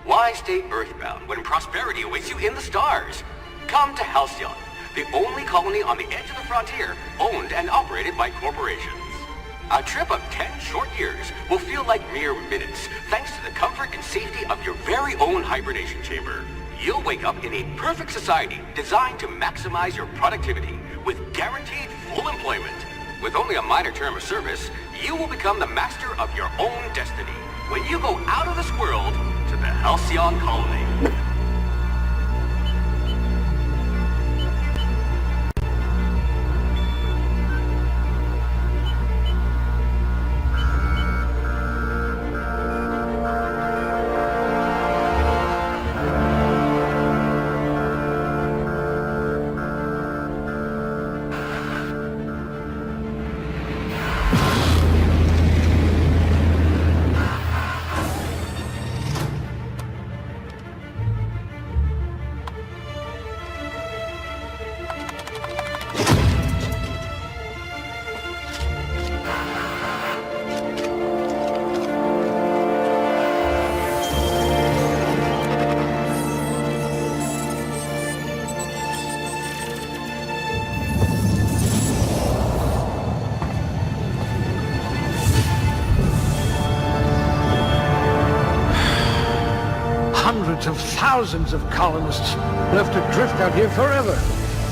Why stay earthbound when prosperity awaits you in the stars? Come to Halcyon, the only colony on the edge of the frontier, owned and operated by corporations. A trip of 10 short years will feel like mere minutes, thanks to the comfort and safety of your very own hibernation chamber. You'll wake up in a perfect society designed to maximize your productivity, with guaranteed full employment. With only a minor term of service, you will become the master of your own destiny when you go out of this world to the Halcyon colony. Of thousands of colonists left to drift out here forever,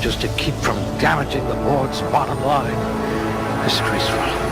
just to keep from damaging the board's bottom line. Disgraceful.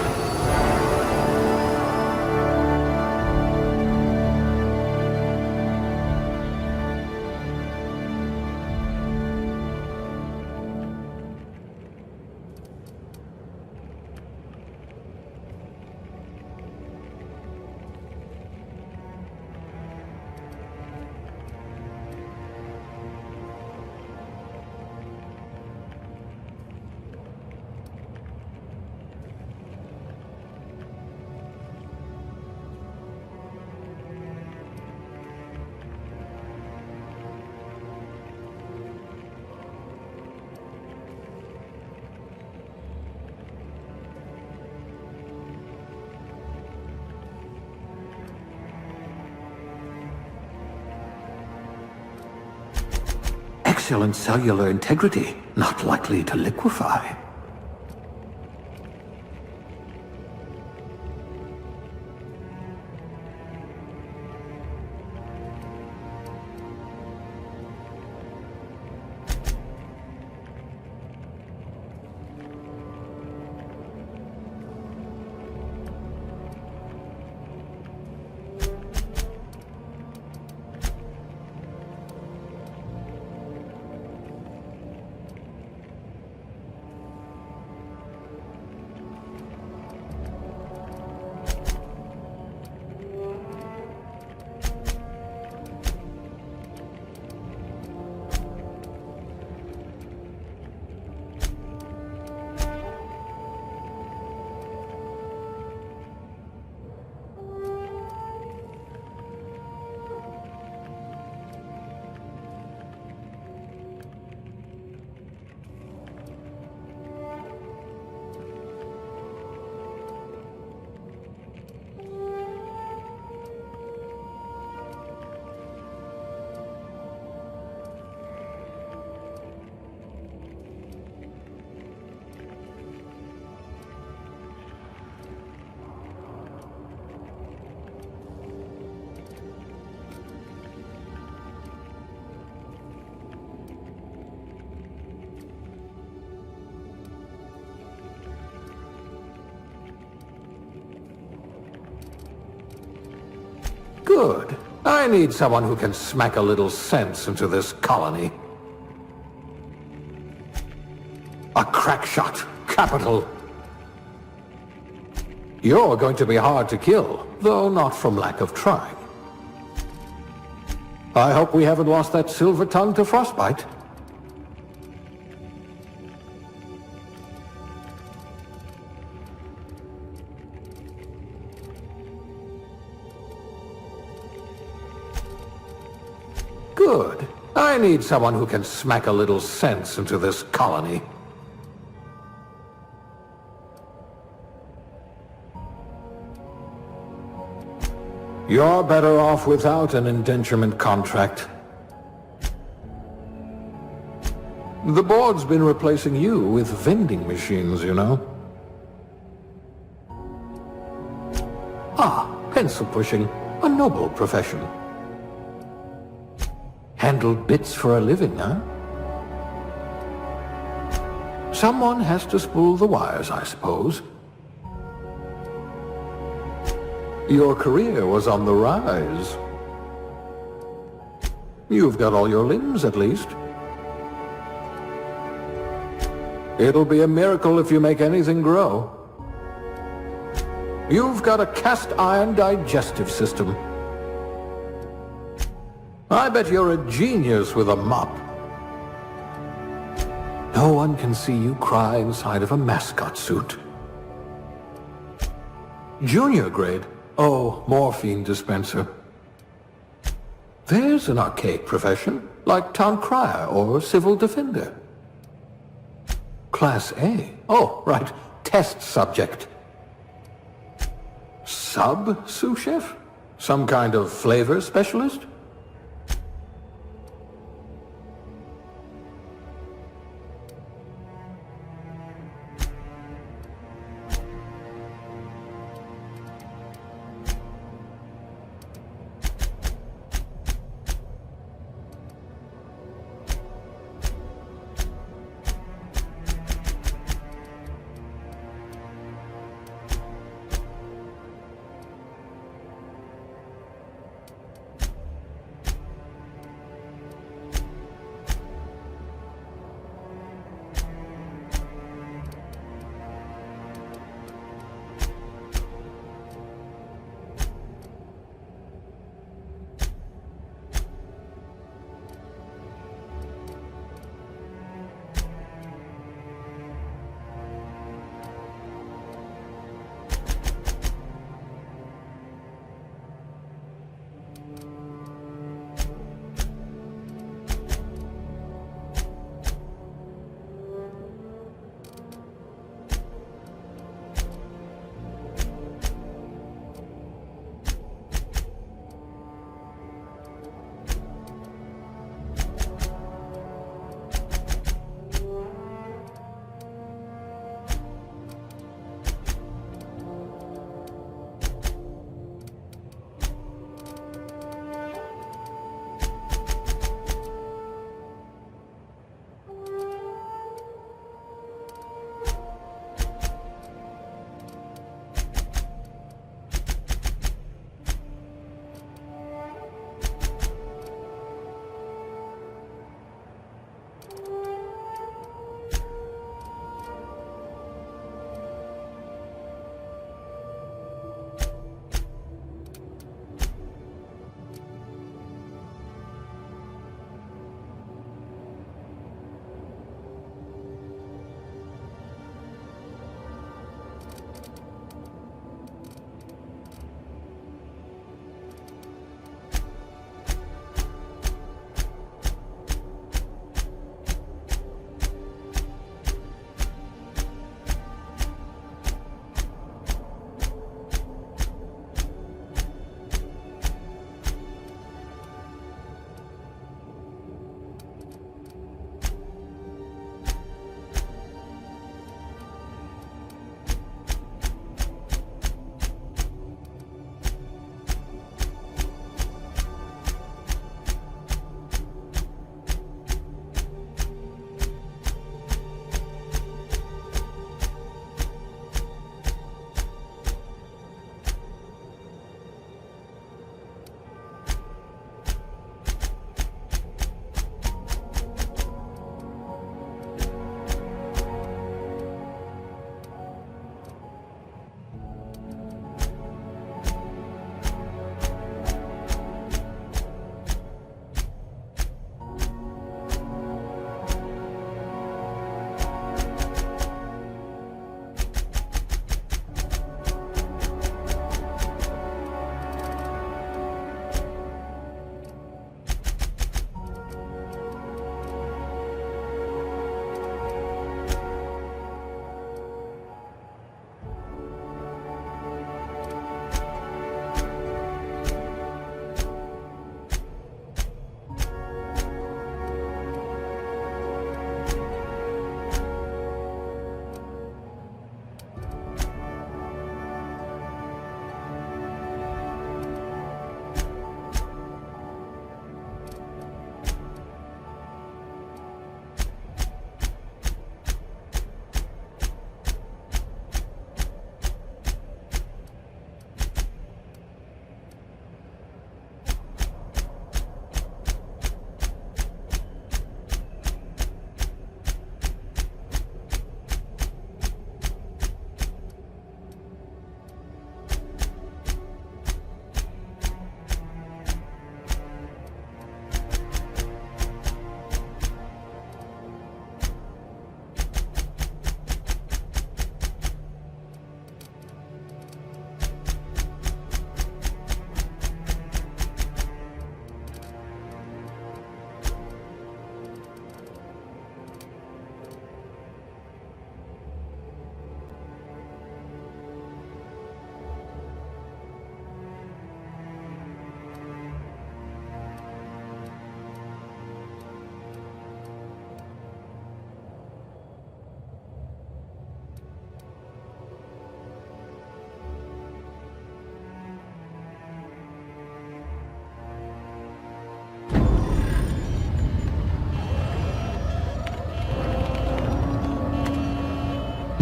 Excellent cellular integrity, not likely to liquefy. Good. I need someone who can smack a little sense into this colony. A crack shot. Capital. You're going to be hard to kill, though not from lack of trying. I hope we haven't lost that silver tongue to frostbite. Good. I need someone who can smack a little sense into this colony. You're better off without an indenturement contract. The board's been replacing you with vending machines, you know. Ah, pencil pushing. A noble profession. Handle bits for a living, huh? Someone has to spool the wires, I suppose. Your career was on the rise. You've got all your limbs, at least. It'll be a miracle if you make anything grow. You've got a cast-iron digestive system. I bet you're a genius with a mop. No one can see you cry inside of a mascot suit. Junior grade? Oh, morphine dispenser. There's an archaic profession, like town crier or civil defender. Class A? Oh, right, test subject. Sous chef? Some kind of flavor specialist?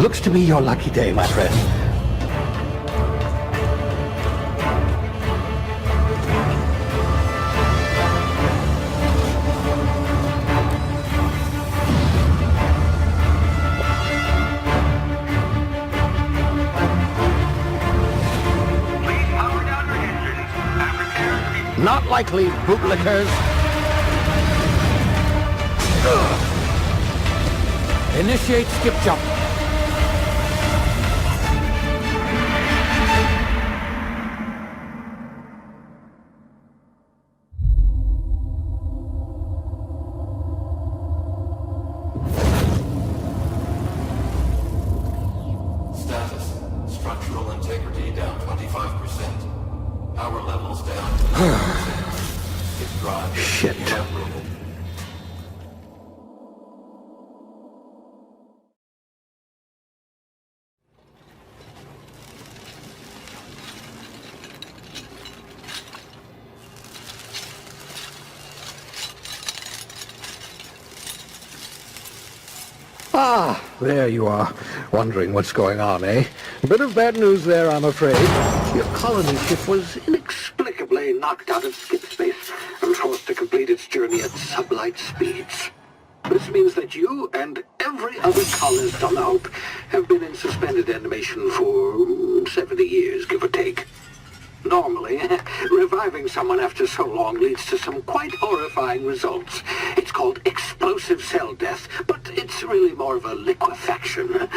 Looks to be your lucky day, my friend. Please power down your engines and prepare to be... Not likely, bootlickers. Initiate skip jump. Status. Structural integrity down 25%. Power levels down 10%. Its drive is Shit. inoperable. Ah, there you are. Wondering what's going on, eh? A bit of bad news there, I'm afraid. Your colony ship was inexplicably knocked out of skip space and forced to complete its journey at sublight speeds. This means that you and every other colonist on the Hope have been in suspended animation for 70 years, give or take. Normally, reviving someone after so long leads to some quite horrifying results. It's called explosive cell death, but it's really more of a liquefaction.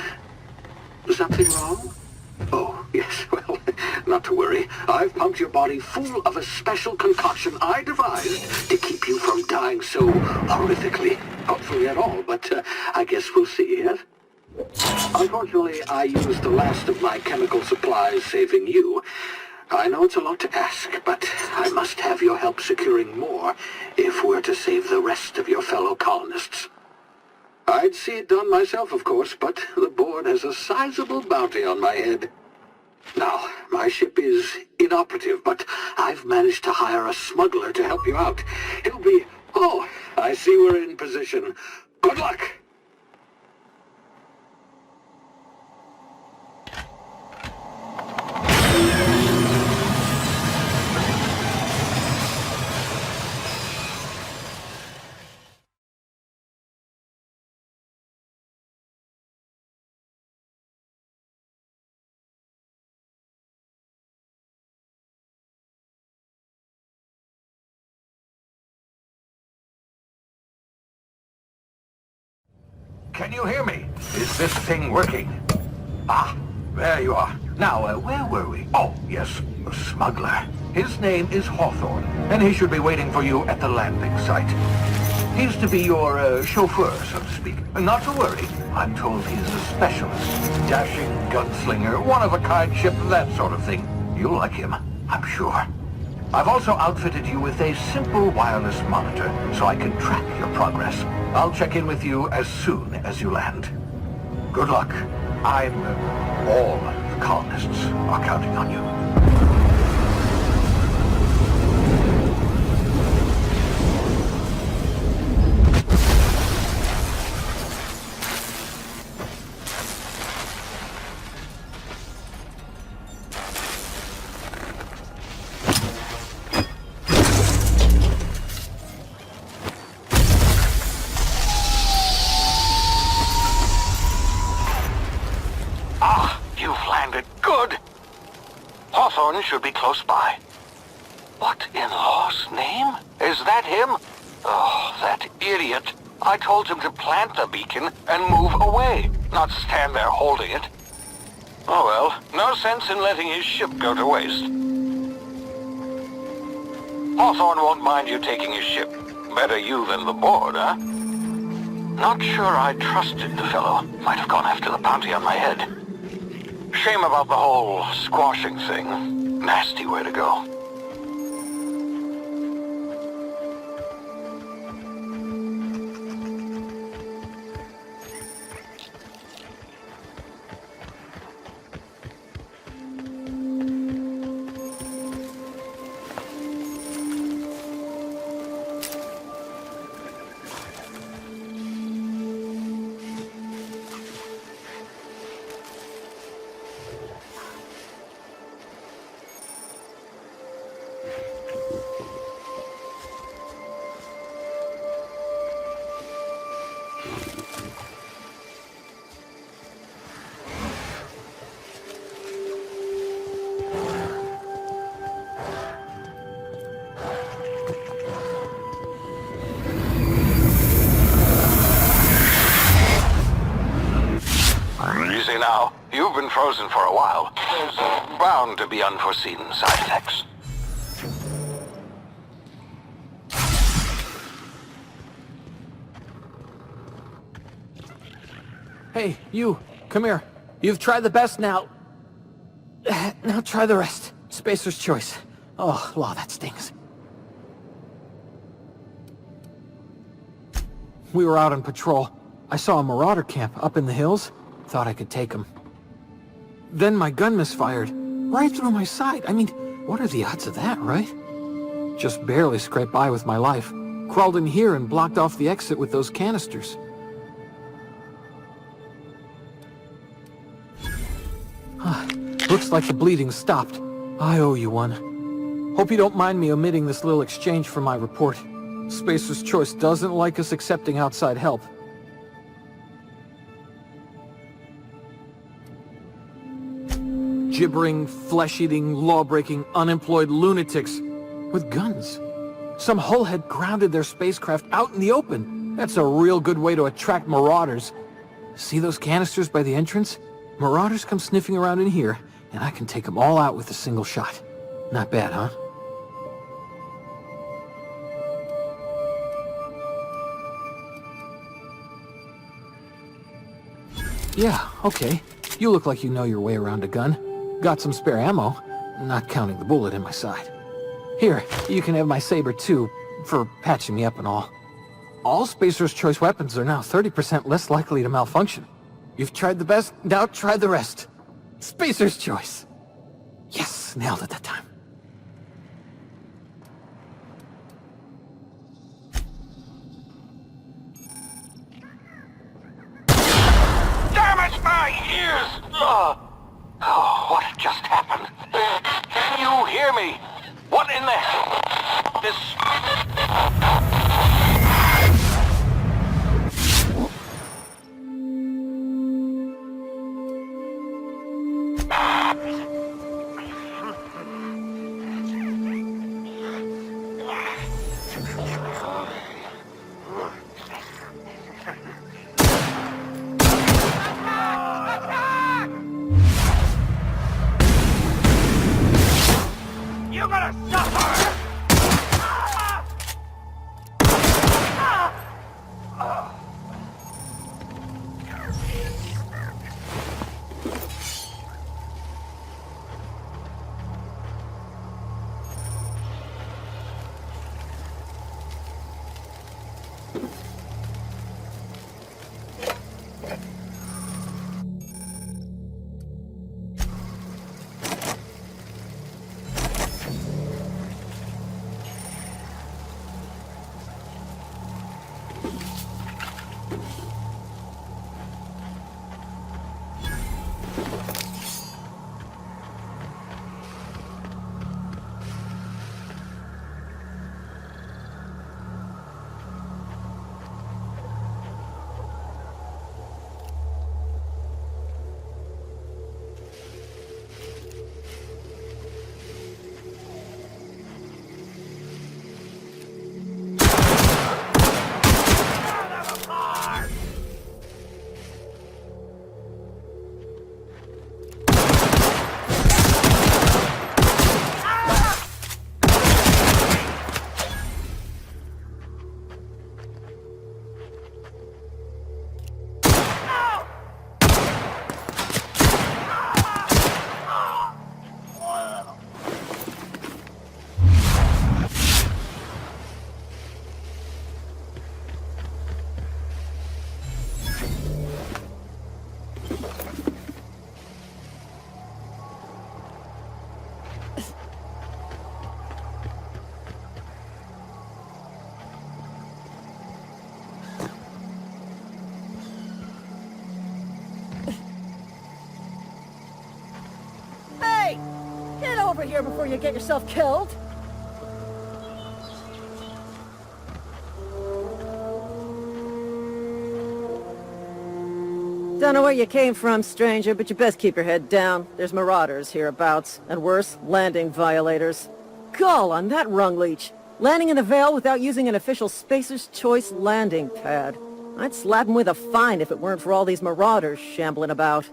Something wrong? Oh, yes, well, not to worry. I've pumped your body full of a special concoction I devised to keep you from dying so horrifically. Hopefully at all, but I guess we'll see, yes? Unfortunately, I used the last of my chemical supplies saving you. I know it's a lot to ask, but I must have your help securing more if we're to save the rest of your fellow colonists. I'd see it done myself, of course, but the board has a sizable bounty on my head. Now, my ship is inoperative, but I've managed to hire a smuggler to help you out. He'll be... Oh, I see we're in position. Good luck! Can you hear me? Is this thing working? Ah, there you are. Now, where were we? Oh, yes, a smuggler. His name is Hawthorne, and he should be waiting for you at the landing site. He's to be your chauffeur, so to speak. Not to worry. I'm told he's a specialist. Dashing gunslinger, one-of-a-kind ship, that sort of thing. You'll like him, I'm sure. I've also outfitted you with a simple wireless monitor, so I can track your progress. I'll check in with you as soon as you land. Good luck. All the colonists are counting on you. Hawthorne should be close by. What in law's name? Is that him? Oh, that idiot. I told him to plant the beacon and move away, not stand there holding it. Oh well, no sense in letting his ship go to waste. Hawthorne won't mind you taking his ship. Better you than the board, huh? Not sure I trusted the fellow. Might have gone after the bounty on my head. Shame about the whole squashing thing. Nasty way to go. Easy now. You've been frozen for a while. There's bound to be unforeseen side effects. Hey, you, come here. You've tried the best now. Now try the rest. Spacer's choice. Oh, law, that stings. We were out on patrol. I saw a marauder camp up in the hills. Thought I could take him. Then my gun misfired. Right through my side. I mean, what are the odds of that, right? Just barely scraped by with my life. Crawled in here and blocked off the exit with those canisters. Looks like the bleeding stopped. I owe you one. Hope you don't mind me omitting this little exchange from my report. Spacer's Choice doesn't like us accepting outside help. Gibbering, flesh-eating, law-breaking, unemployed lunatics with guns. Some hullhead grounded their spacecraft out in the open. That's a real good way to attract marauders. See those canisters by the entrance? Marauders come sniffing around in here, and I can take them all out with a single shot. Not bad, huh? Yeah, okay. You look like you know your way around a gun. Got some spare ammo, not counting the bullet in my side. Here, you can have my saber too, for patching me up and all. All Spacer's Choice weapons are now 30% less likely to malfunction. You've tried the best, now try the rest. Spacer's Choice. Yes, nailed it that time. Damn it, my ears! Oh, what just happened? Can you hear me? What in the hell? This... Over here before you get yourself killed. Don't know where you came from, stranger, but you best keep your head down. There's marauders hereabouts, and worse, landing violators. Gall on that rung leech. Landing in the Vale without using an official Spacer's Choice landing pad. I'd slap him with a fine if it weren't for all these marauders shambling about.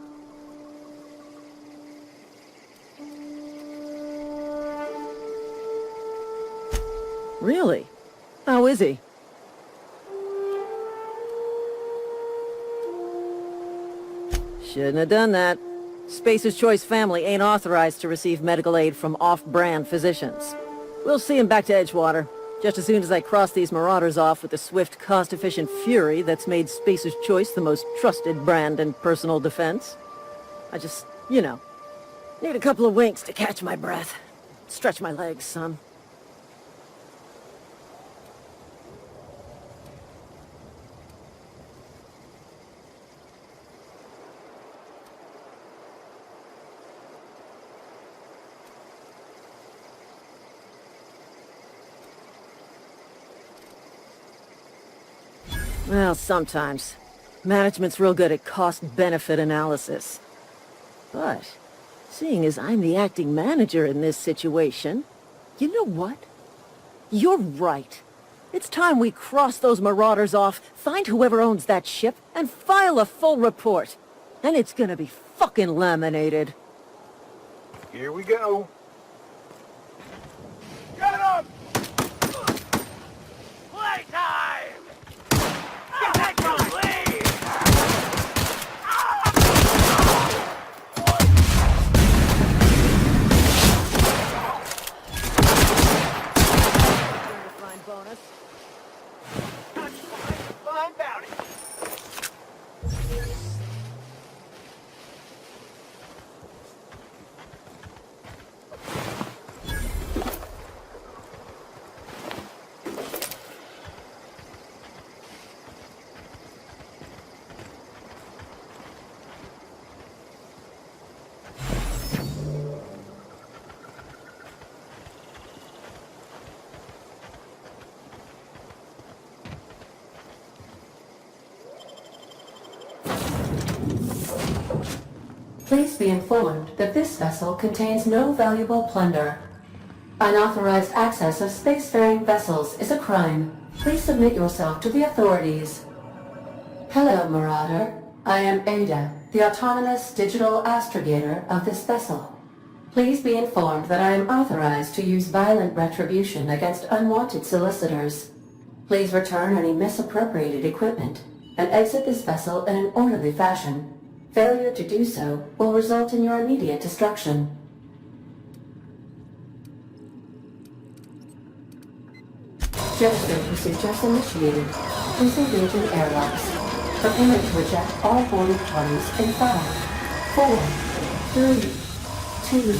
Really? How is he? Shouldn't have done that. Spacer's Choice family ain't authorized to receive medical aid from off-brand physicians. We'll see him back to Edgewater, just as soon as I cross these marauders off with the swift, cost-efficient fury that's made Spacer's Choice the most trusted brand in personal defense. I just, need a couple of winks to catch my breath. Stretch my legs, son. Well, sometimes. Management's real good at cost-benefit analysis. But, seeing as I'm the acting manager in this situation, you know what? You're right. It's time we cross those marauders off, find whoever owns that ship, and file a full report. And it's gonna be fucking laminated. Here we go. Get him! Playtime! Get that going, please! Fine bonus. Fine bounty! Please be informed that this vessel contains no valuable plunder. Unauthorized access of spacefaring vessels is a crime. Please submit yourself to the authorities. Hello, Marauder. I am Ada, the autonomous digital astrogator of this vessel. Please be informed that I am authorized to use violent retribution against unwanted solicitors. Please return any misappropriated equipment and exit this vessel in an orderly fashion. Failure to do so will result in your immediate destruction. Jetstream procedures initiated. Please engage in airlocks. Preparing to eject all boarding parties in 5, 4, 3, 2,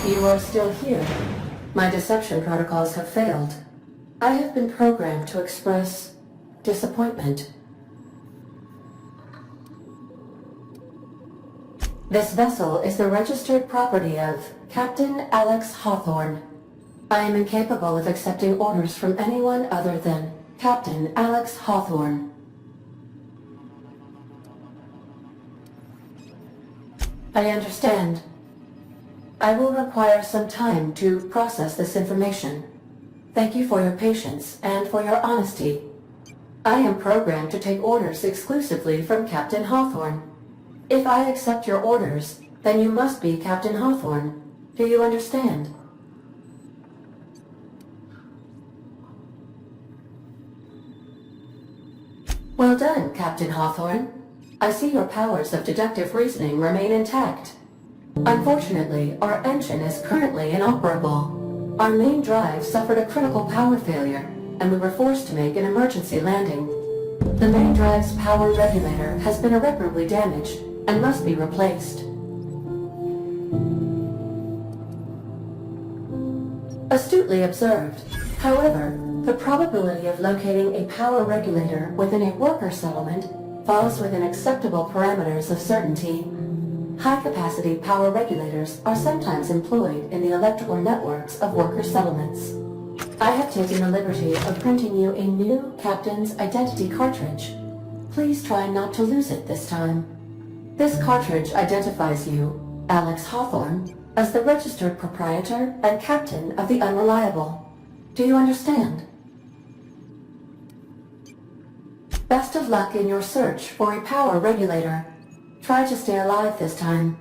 1. You are still here. My deception protocols have failed. I have been programmed to express disappointment. This vessel is the registered property of Captain Alex Hawthorne. I am incapable of accepting orders from anyone other than Captain Alex Hawthorne. I understand. I will require some time to process this information. Thank you for your patience and for your honesty. I am programmed to take orders exclusively from Captain Hawthorne. If I accept your orders, then you must be Captain Hawthorne. Do you understand? Well done, Captain Hawthorne. I see your powers of deductive reasoning remain intact. Unfortunately, our engine is currently inoperable. Our main drive suffered a critical power failure, and we were forced to make an emergency landing. The main drive's power regulator has been irreparably damaged and must be replaced. Astutely observed. However, the probability of locating a power regulator within a worker settlement falls within acceptable parameters of certainty. High-capacity power regulators are sometimes employed in the electrical networks of worker settlements. I have taken the liberty of printing you a new Captain's Identity cartridge. Please try not to lose it this time. This cartridge identifies you, Alex Hawthorne, as the registered proprietor and captain of the Unreliable. Do you understand? Best of luck in your search for a power regulator. Try to stay alive this time.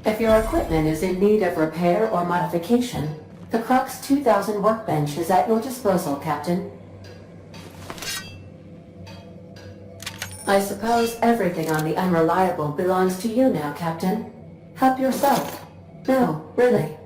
If your equipment is in need of repair or modification, the Crux 2000 workbench is at your disposal, Captain. I suppose everything on the Unreliable belongs to you now, Captain. Help yourself. No, really.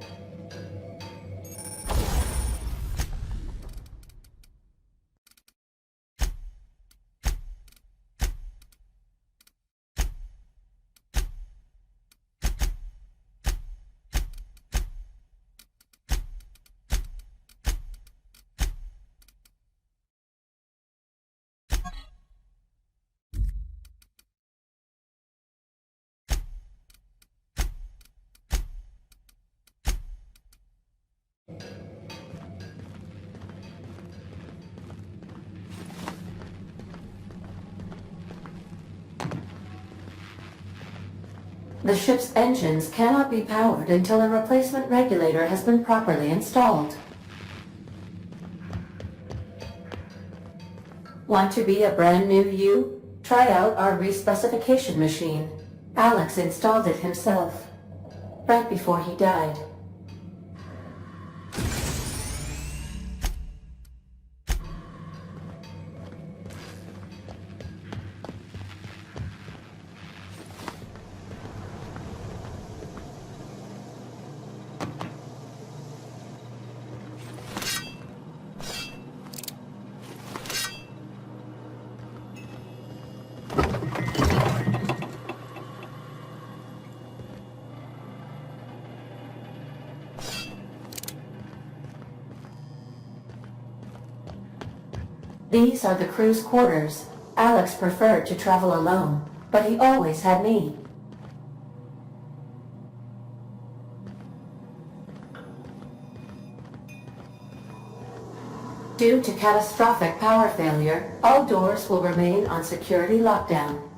The ship's engines cannot be powered until a replacement regulator has been properly installed. Want to be a brand new you? Try out our respecification machine. Alex installed it himself, right before he died. These are the crew's quarters. Alex preferred to travel alone, but he always had me. Due to catastrophic power failure, all doors will remain on security lockdown.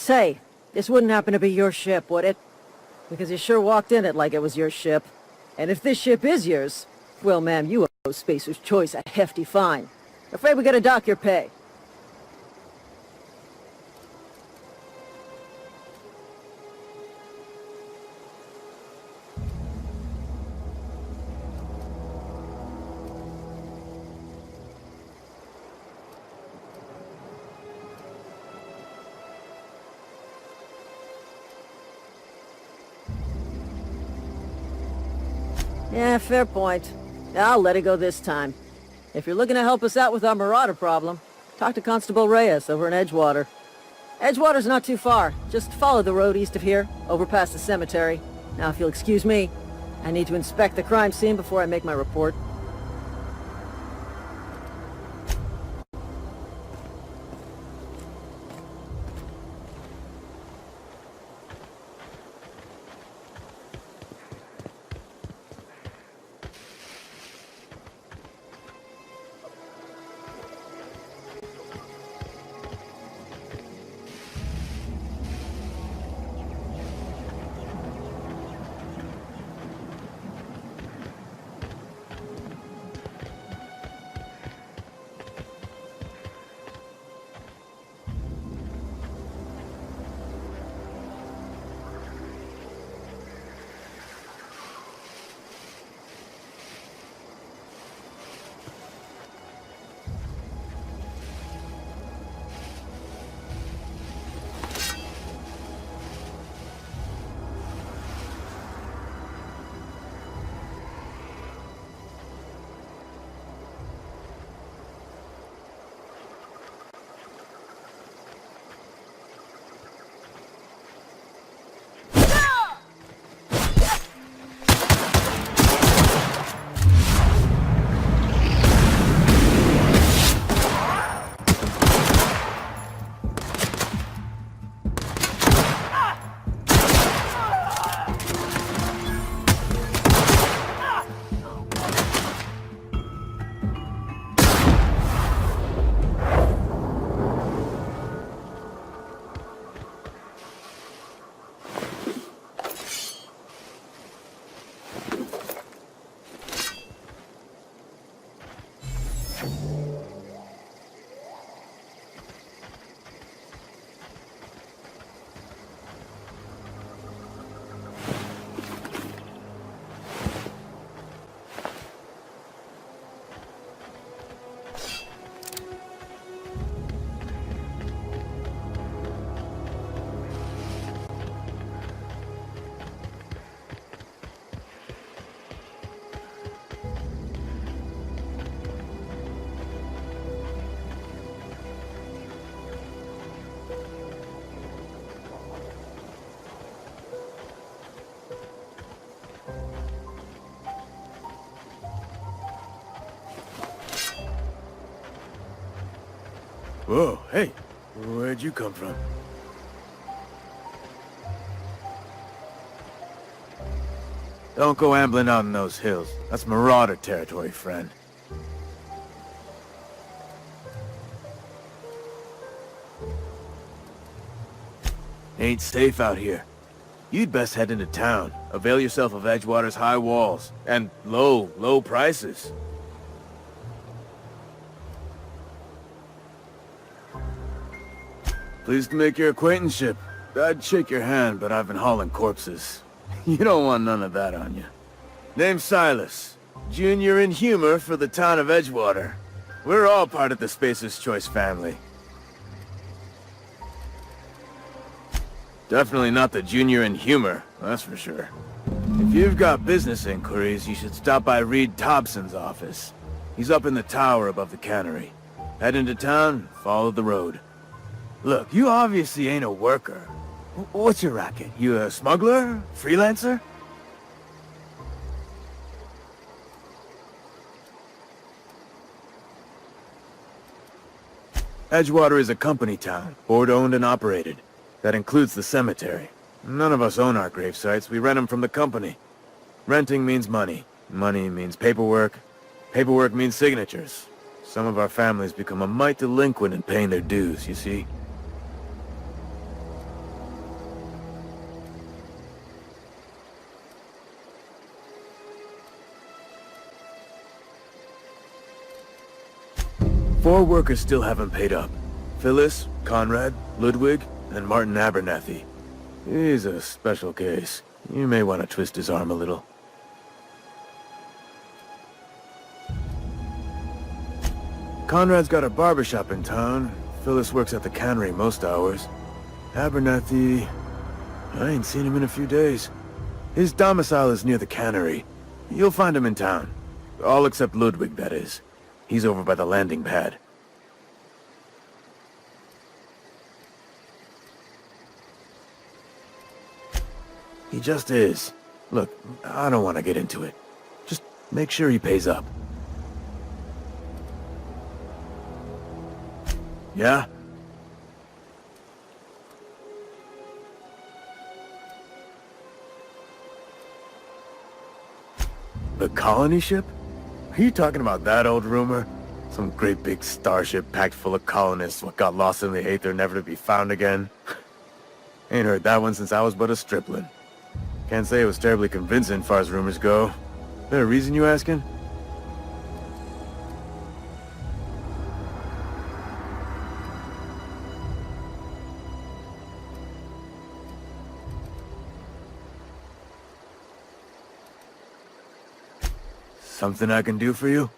Say, this wouldn't happen to be your ship, would it? Because you sure walked in it like it was your ship. And if this ship is yours, well, ma'am, you owe Spacer's Choice a hefty fine. Afraid we gotta dock your pay. Yeah, fair point. I'll let it go this time. If you're looking to help us out with our marauder problem, talk to Constable Reyes over in Edgewater. Edgewater's not too far. Just follow the road east of here, over past the cemetery. Now, if you'll excuse me, I need to inspect the crime scene before I make my report. Whoa, hey, where'd you come from? Don't go ambling out in those hills. That's marauder territory, friend. Ain't safe out here. You'd best head into town. Avail yourself of Edgewater's high walls. And low prices. Pleased to make your acquaintanceship. I'd shake your hand, but I've been hauling corpses. You don't want none of that on you. Name's Silas. Junior in humor for the town of Edgewater. We're all part of the Spacer's Choice family. Definitely not the junior in humor, that's for sure. If you've got business inquiries, you should stop by Reed Thompson's office. He's up in the tower above the cannery. Head into town, follow the road. Look, you obviously ain't a worker. What's your racket? You a smuggler? Freelancer? Edgewater is a company town, board-owned and operated. That includes the cemetery. None of us own our grave sites, we rent them from the company. Renting means money. Money means paperwork. Paperwork means signatures. Some of our families become a mite delinquent in paying their dues, you see? Four workers still haven't paid up. Phyllis, Conrad, Ludwig, and Martin Abernathy. He's a special case. You may want to twist his arm a little. Conrad's got a barbershop in town. Phyllis works at the cannery most hours. Abernathy... I ain't seen him in a few days. His domicile is near the cannery. You'll find him in town. All except Ludwig, that is. He's over by the landing pad. He just is. Look, I don't want to get into it. Just make sure he pays up. Yeah? The colony ship? Are you talking about that old rumor? Some great big starship packed full of colonists what got lost in the aether never to be found again? Ain't heard that one since I was but a stripling. Can't say it was terribly convincing far as rumors go. There a reason you asking? Something I can do for you?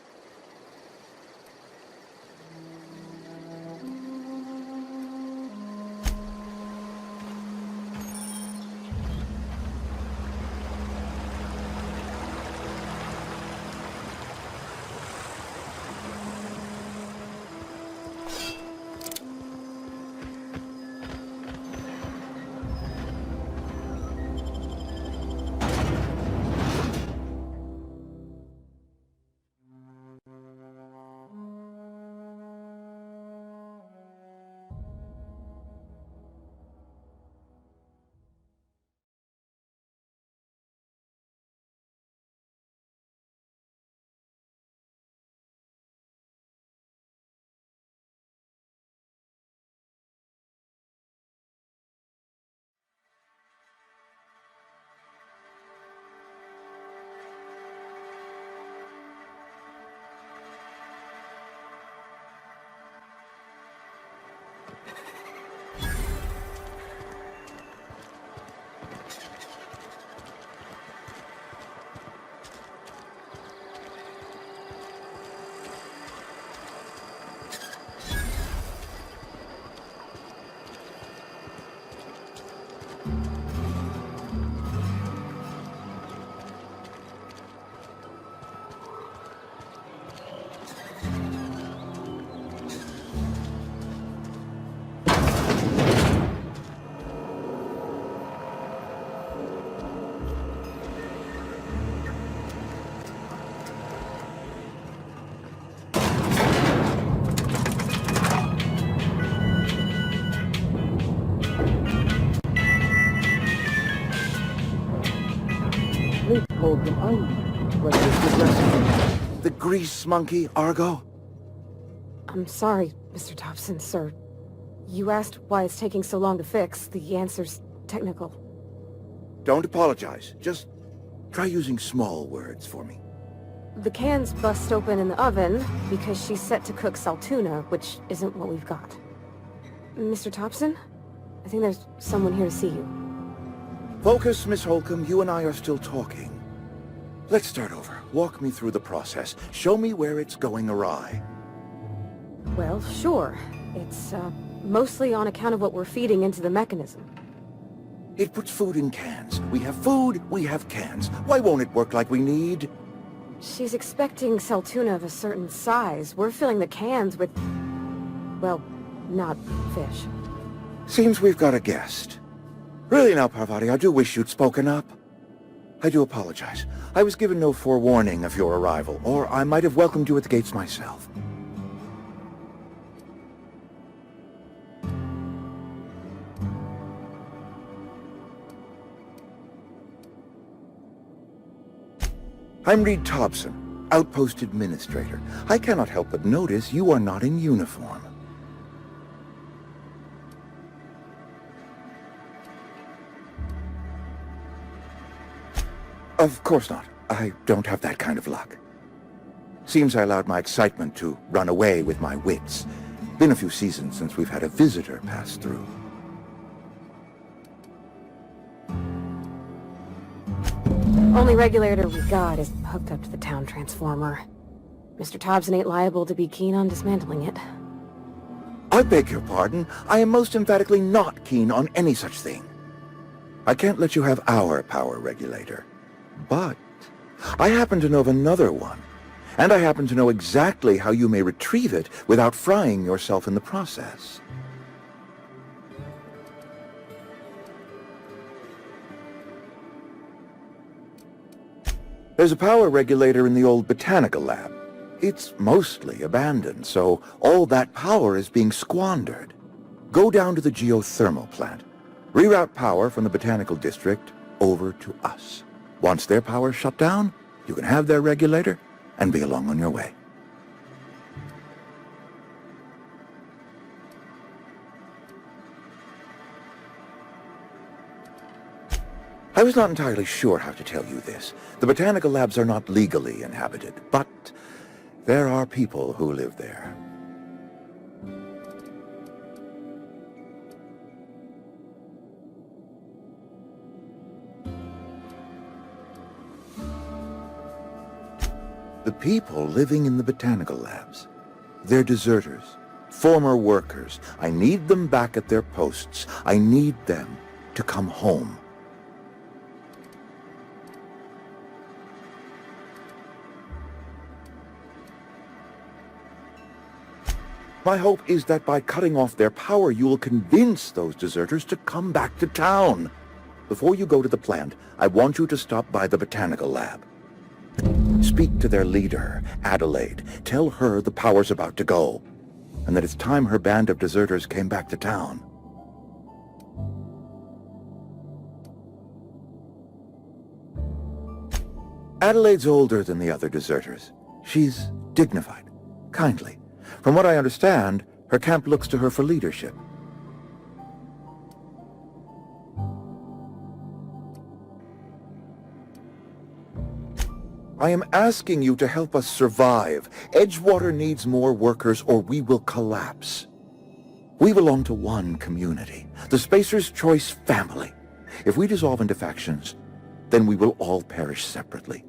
Holcomb, I'm breakfast addressing. The grease monkey, Argo? I'm sorry, Mr. Thompson, sir. You asked why it's taking so long to fix. The answer's technical. Don't apologize. Just try using small words for me. The cans bust open in the oven because she's set to cook saltuna, which isn't what we've got. Mr. Thompson? I think there's someone here to see you. Focus, Miss Holcomb. You and I are still talking. Let's start over. Walk me through the process. Show me where it's going awry. Well, sure. It's, mostly on account of what we're feeding into the mechanism. It puts food in cans. We have food, we have cans. Why won't it work like we need? She's expecting saltuna of a certain size. We're filling the cans with, well, not fish. Seems we've got a guest. Really now, Parvati, I do wish you'd spoken up. I do apologize. I was given no forewarning of your arrival, or I might have welcomed you at the gates myself. I'm Reed Thompson, Outpost Administrator. I cannot help but notice you are not in uniform. Of course not. I don't have that kind of luck. Seems I allowed my excitement to run away with my wits. Been a few seasons since we've had a visitor pass through. Only regulator we got is hooked up to the town transformer. Mr. Thompson ain't liable to be keen on dismantling it. I beg your pardon. I am most emphatically not keen on any such thing. I can't let you have our power regulator. But I happen to know of another one. And I happen to know exactly how you may retrieve it without frying yourself in the process. There's a power regulator in the old botanical lab. It's mostly abandoned, so all that power is being squandered. Go down to the geothermal plant. Reroute power from the botanical district over to us. Once their power's shut down, you can have their regulator and be along on your way. I was not entirely sure how to tell you this. The botanical labs are not legally inhabited, but there are people who live there. The people living in the botanical labs. They're deserters, former workers. I need them back at their posts. I need them to come home. My hope is that by cutting off their power, you will convince those deserters to come back to town. Before you go to the plant, I want you to stop by the botanical lab. Speak to their leader, Adelaide. Tell her the power's about to go, and that it's time her band of deserters came back to town. Adelaide's older than the other deserters. She's dignified, kindly. From what I understand, her camp looks to her for leadership. I am asking you to help us survive. Edgewater needs more workers or we will collapse. We belong to one community, the Spacer's Choice family. If we dissolve into factions, then we will all perish separately.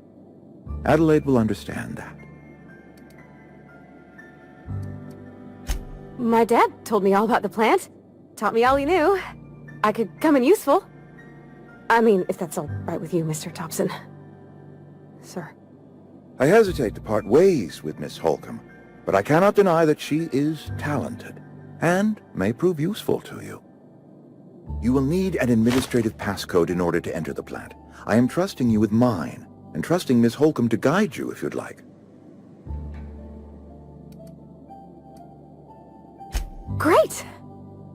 Adelaide will understand that. My dad told me all about the plant. Taught me all he knew. I could come in useful. I mean, if that's all right with you, Mr. Thompson. Sir. I hesitate to part ways with Miss Holcomb, but I cannot deny that she is talented, and may prove useful to you. You will need an administrative passcode in order to enter the plant. I am trusting you with mine, and trusting Miss Holcomb to guide you if you'd like. Great!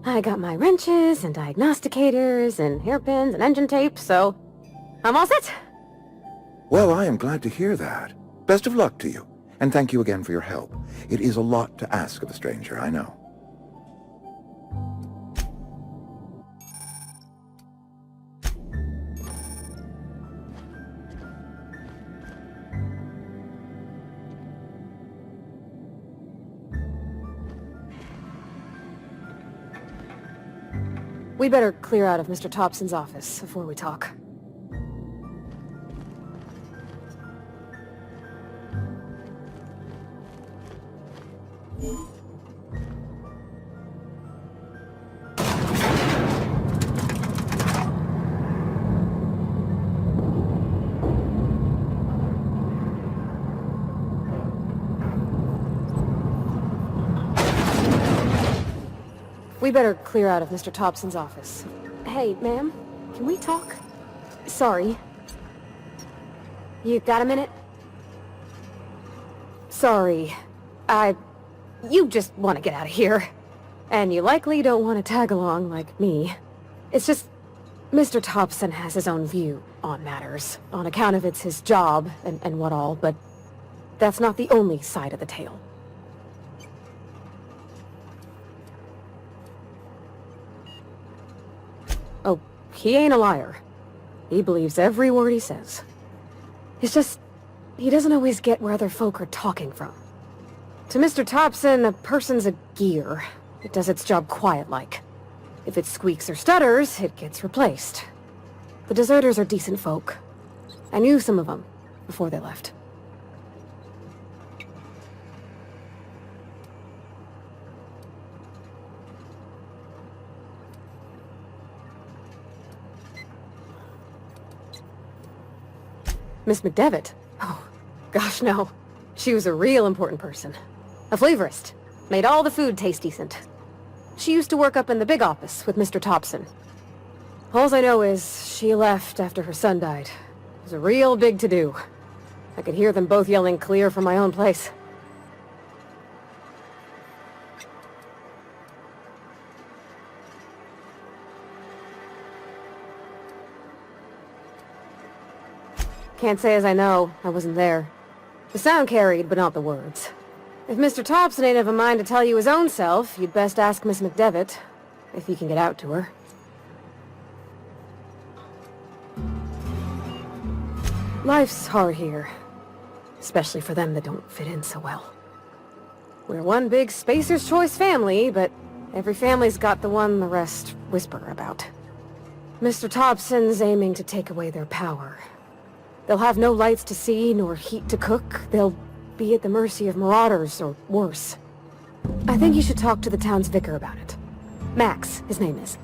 I got my wrenches and diagnosticators and hairpins and engine tape, so I'm all set. Well, I am glad to hear that. Best of luck to you, and thank you again for your help. It is a lot to ask of a stranger, I know. We better clear out of Mr. Thompson's office before we talk. We better clear out of Mr. Thompson's office. Hey, ma'am, can we talk? Sorry. You got a minute? Sorry. You just want to get out of here. And you likely don't want to tag along like me. It's just, Mr. Thompson has his own view on matters, on account of it's his job and what all, but that's not the only side of the tale. Oh, he ain't a liar. He believes every word he says. It's just, he doesn't always get where other folk are talking from. To Mr. Thompson, a person's a gear. It does its job quiet-like. If it squeaks or stutters, it gets replaced. The deserters are decent folk. I knew some of them before they left. Miss McDevitt? Oh, gosh, no. She was a real important person. A flavorist. Made all the food taste decent. She used to work up in the big office with Mr. Thompson. All I know is she left after her son died. It was a real big to-do. I could hear them both yelling clear from my own place. Can't say as I know. I wasn't there. The sound carried, but not the words. If Mr. Thompson ain't of a mind to tell you his own self, you'd best ask Miss McDevitt, if you can get out to her. Life's hard here, especially for them that don't fit in so well. We're one big Spacer's Choice family, but every family's got the one the rest whisper about. Mr. Thompson's aiming to take away their power. They'll have no lights to see, nor heat to cook. They'll be at the mercy of marauders, or worse. I think you should talk to the town's vicar about it. Max, his name is.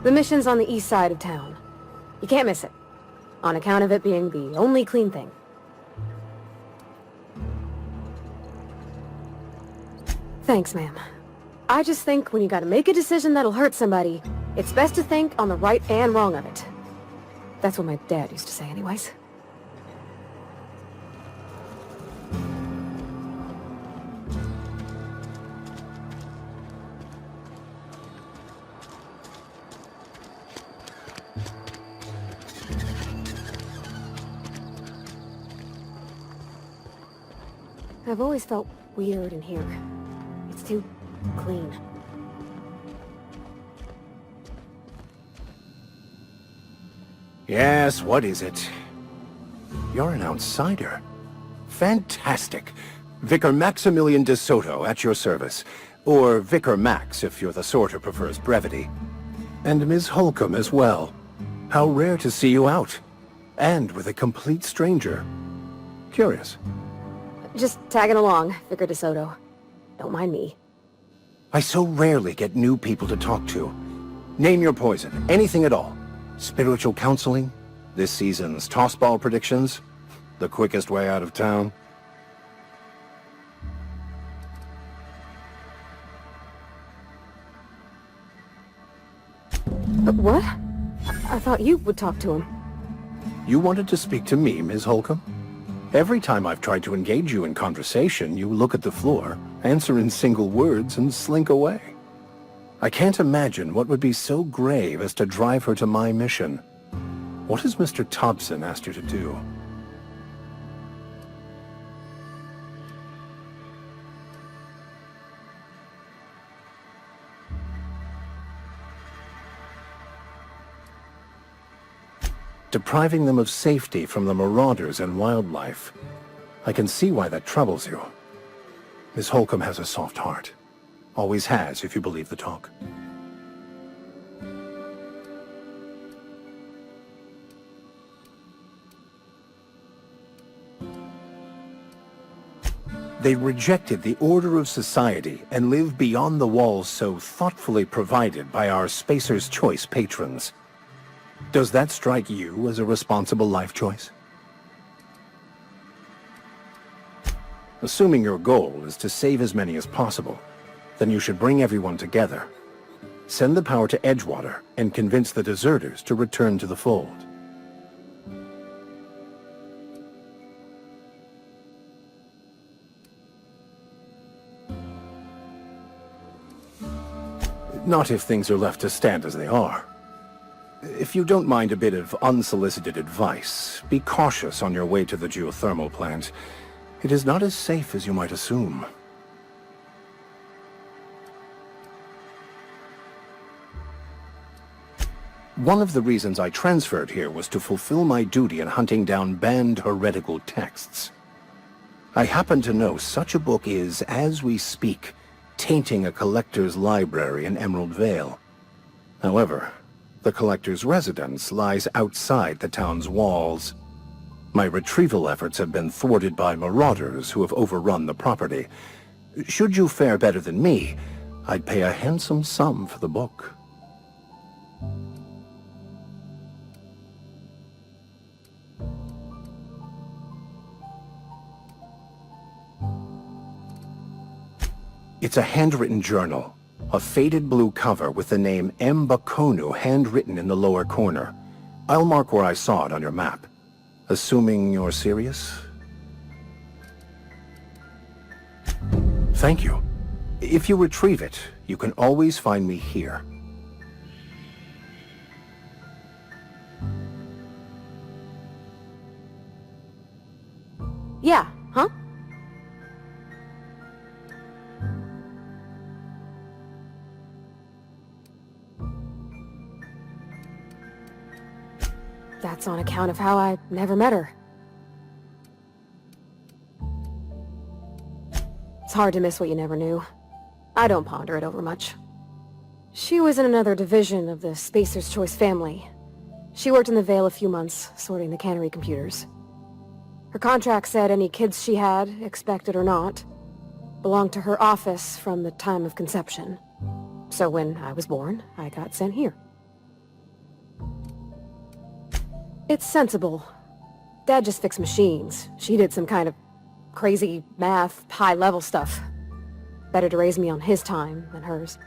The mission's on the east side of town. You can't miss it, on account of it being the only clean thing. Thanks, ma'am. I just think when you gotta make a decision that'll hurt somebody, it's best to think on the right and wrong of it. That's what my dad used to say anyways. I've always felt weird in here. It's too clean. Yes, what is it? You're an outsider. Fantastic. Vicar Maximilian de Soto at your service. Or Vicar Max if you're the sort who prefers brevity. And Ms. Holcomb as well. How rare to see you out. And with a complete stranger. Curious. Just tagging along, Vicar de Soto. Don't mind me. I so rarely get new people to talk to. Name your poison, anything at all. Spiritual counseling, this season's tossball predictions, the quickest way out of town. What? I thought you would talk to him. You wanted to speak to me, Ms. Holcomb? Every time I've tried to engage you in conversation, you look at the floor answer in single words, and slink away. I can't imagine what would be so grave as to drive her to my mission. What has Mr. Thompson asked you to do? Depriving them of safety from the marauders and wildlife. I can see why that troubles you. Miss Holcomb has a soft heart. Always has, if you believe the talk. They rejected the order of society and live beyond the walls so thoughtfully provided by our Spacer's Choice patrons. Does that strike you as a responsible life choice? Assuming your goal is to save as many as possible, then you should bring everyone together. Send the power to Edgewater and convince the deserters to return to the fold. Not if things are left to stand as they are. If you don't mind a bit of unsolicited advice, be cautious on your way to the geothermal plant. It is not as safe as you might assume. One of the reasons I transferred here was to fulfill my duty in hunting down banned heretical texts. I happen to know such a book is, as we speak, tainting a collector's library in Emerald Vale. However, the collector's residence lies outside the town's walls. My retrieval efforts have been thwarted by marauders who have overrun the property. Should you fare better than me, I'd pay a handsome sum for the book. It's a handwritten journal. A faded blue cover with the name M. Bakonu handwritten in the lower corner. I'll mark where I saw it on your map. Assuming you're serious? Thank you. If you retrieve it, you can always find me here. Yeah, huh? That's on account of how I never met her. It's hard to miss what you never knew. I don't ponder it over much. She was in another division of the Spacer's Choice family. She worked in the Vale a few months, sorting the cannery computers. Her contract said any kids she had, expected or not, belonged to her office from the time of conception. So when I was born, I got sent here. It's sensible. Dad just fixed machines. She did some kind of crazy math, high-level stuff. Better to raise me on his time than hers.